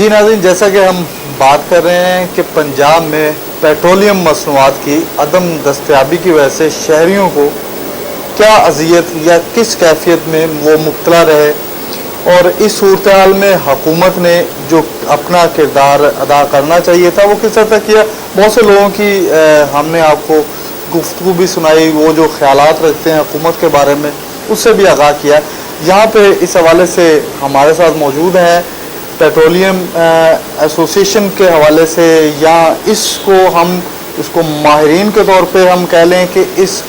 جی ناظرین، جیسا کہ ہم بات کر رہے ہیں کہ پنجاب میں پیٹرولیم مصنوعات کی عدم دستیابی کی وجہ سے شہریوں کو کیا اذیت یا کس کیفیت میں وہ مبتلا رہے، اور اس صورتحال میں حکومت نے جو اپنا کردار ادا کرنا چاہیے تھا وہ کس حد تک کیا۔ بہت سے لوگوں کی ہم نے آپ کو گفتگو بھی سنائی، وہ جو خیالات رکھتے ہیں حکومت کے بارے میں اس سے بھی آگاہ کیا۔ یہاں پہ اس حوالے سے ہمارے ساتھ موجود ہیں پیٹرولیم ایسوسیشن کے حوالے سے، یا اس کو ماہرین کے طور پہ ہم کہہ لیں کہ اس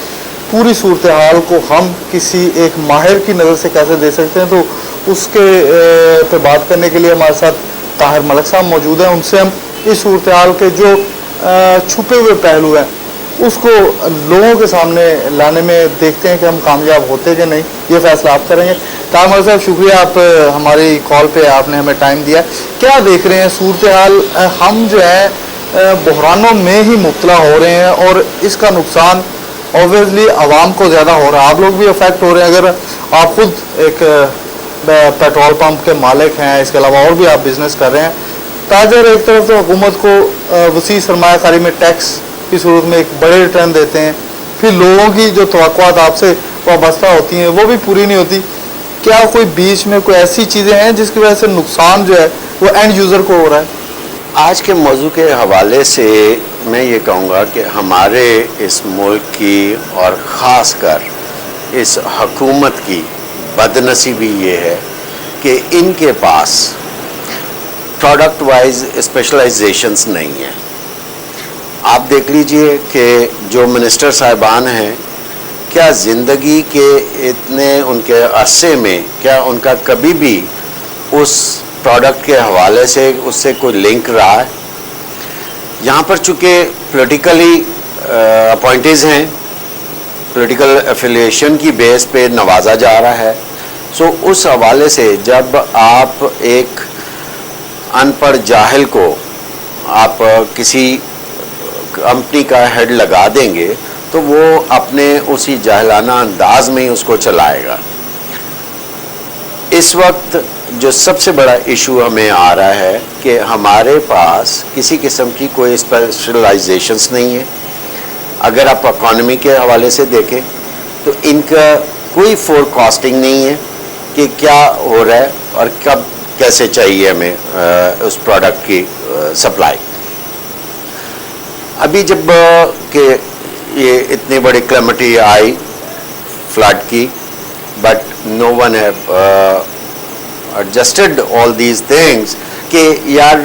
پوری صورتحال کو ہم کسی ایک ماہر کی نظر سے کیسے دے سکتے ہیں، تو اس کے پہ بات کرنے کے لیے ہمارے ساتھ طاہر ملک صاحب موجود ہیں۔ ان سے ہم اس صورتحال کے جو چھپے ہوئے پہلو ہیں اس کو لوگوں کے سامنے لانے میں دیکھتے ہیں کہ ہم کامیاب ہوتے کہ نہیں، یہ فیصلہ آپ کریں گے۔ طاہر ملک صاحب، شکریہ آپ ہماری کال پہ آپ نے ہمیں ٹائم دیا۔ کیا دیکھ رہے ہیں صورتحال؟ ہم جو ہے بحرانوں میں ہی مبتلا ہو رہے ہیں اور اس کا نقصان اوبویسلی عوام کو زیادہ ہو رہا ہے، آپ لوگ بھی افیکٹ ہو رہے ہیں۔ اگر آپ خود ایک پیٹرول پمپ کے مالک ہیں، اس کے علاوہ اور بھی آپ بزنس کر رہے ہیں، تاجر ایک طرف تو حکومت کو وسیع سرمایہ کاری میں ٹیکس کی صورت میں ایک بڑے ریٹرن دیتے ہیں، پھر لوگوں کی جو توقعات آپ سے وابستہ ہوتی ہیں وہ بھی پوری نہیں ہوتی۔ کیا کوئی بیچ میں کوئی ایسی چیزیں ہیں جس کی وجہ سے نقصان جو ہے وہ اینڈ یوزر کو ہو رہا ہے؟ آج کے موضوع کے حوالے سے میں یہ کہوں گا کہ ہمارے اس ملک کی اور خاص کر اس حکومت کی بدنصیبی یہ ہے کہ ان کے پاس پروڈکٹ وائز اسپیشلائزیشنز نہیں ہیں۔ آپ دیکھ لیجئے کہ جو منسٹر صاحبان ہیں، کیا زندگی کے اتنے ان کے عرصے میں کیا ان کا کبھی بھی اس پروڈکٹ کے حوالے سے اس سے کوئی لنک رہا ہے؟ یہاں پر چونکہ پولیٹیکلی اپوائنٹیز ہیں، پولیٹیکل ایفیلیشن کی بیس پہ نوازا جا رہا ہے، سو اس حوالے سے جب آپ ایک ان پڑھ جاہل کو آپ کسی کمپنی کا ہیڈ لگا دیں گے تو وہ اپنے اسی جاہلانہ انداز میں ہی اس کو چلائے گا۔ اس وقت جو سب سے بڑا ایشو ہمیں آ رہا ہے کہ ہمارے پاس کسی قسم کی کوئی اسپیشلائزیشنز نہیں ہے۔ اگر آپ اکانومی کے حوالے سے دیکھیں تو ان کا کوئی فور کاسٹنگ نہیں ہے کہ کیا ہو رہا ہے اور کب کیسے چاہیے ہمیں اس پروڈکٹ کی سپلائی۔ ابھی جب کہ یہ اتنی بڑی کلیمٹی آئی فلڈ کی، but no one have adjusted all these things کہ یار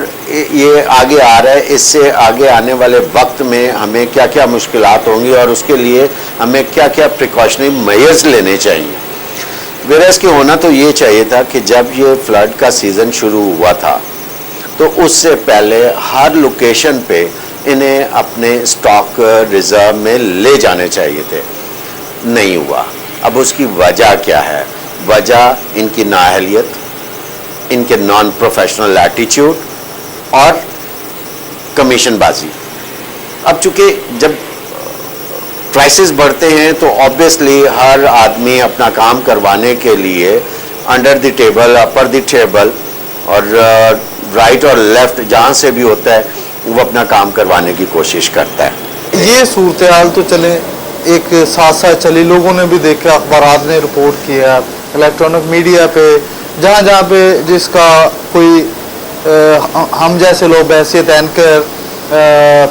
یہ آگے آ رہا ہے، اس سے آگے آنے والے وقت میں ہمیں کیا کیا مشکلات ہوں گی اور اس کے لیے ہمیں کیا کیا پریکاشنری میئرز لینے چاہیے۔ ویرس کہ ہونا تو یہ چاہیے تھا کہ جب یہ فلڈ کا سیزن شروع ہوا تھا تو اس سے پہلے ہر لوکیشن پہ انہیں اپنے اسٹاک ریزرو میں لے جانے چاہیے تھے، نہیں ہوا۔ اب اس کی وجہ کیا ہے؟ وجہ ان کی نااہلیت، ان کے نان پروفیشنل ایٹیچیوڈ اور کمیشن بازی۔ اب چونکہ جب پرائسز بڑھتے ہیں تو آبویسلی ہر آدمی اپنا کام کروانے کے لیے under the table, upper the table اور رائٹ اور لیفٹ جہاں سے بھی ہوتا ہے وہ اپنا کام کروانے کی کوشش کرتا ہے۔ یہ صورتحال تو چلے ایک ساتھ ساتھ چلی، لوگوں نے بھی دیکھا، اخبارات نے رپورٹ کیا، الیکٹرانک میڈیا پہ جہاں جہاں پہ جس کا کوئی ہم جیسے لوگ بحیثیت اینکر،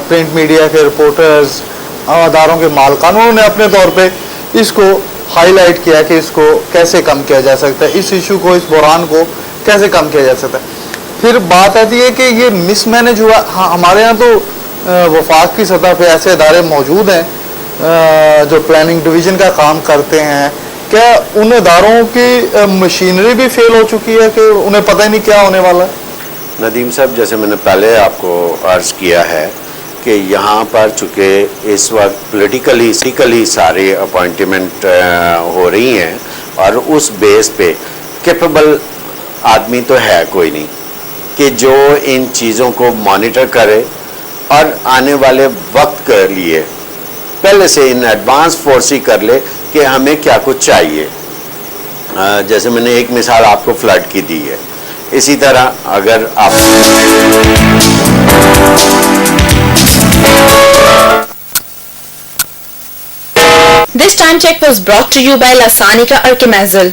پرنٹ میڈیا کے رپورٹرز، اداروں کے مالکان، انہوں نے اپنے طور پہ اس کو ہائی لائٹ کیا کہ اس کو کیسے کم کیا جا سکتا ہے، اس ایشو کو، اس بحران کو کیسے کم کیا جا سکتا ہے۔ پھر بات آتی ہے کہ یہ مس مینج ہوا۔ ہاں، ہمارے ہاں تو وفاق کی سطح پہ ایسے ادارے موجود ہیں جو پلاننگ ڈویژن کا کام کرتے ہیں، کیا ان اداروں کی مشینری بھی فیل ہو چکی ہے کہ انہیں پتہ ہی نہیں کیا ہونے والا ہے؟ ندیم صاحب، جیسے میں نے پہلے آپ کو عرض کیا ہے کہ یہاں پر چونکہ اس وقت پولیٹیکلی ساری اپوائنٹمنٹ ہو رہی ہیں اور اس بیس پہ کیپیبل آدمی تو ہے کوئی نہیں کہ جو ان چیزوں کو مانیٹر کرے اور آنے والے وقت کے لیے پہلے سے ان ایڈوانس فورسی کر لے کہ ہمیں کیا کچھ چاہیے۔ جیسے میں نے ایک مثال آپ کو فلڈ کی دی ہے اسی طرح اگر آپ This time check was brought to you by Lasanica Archimazole.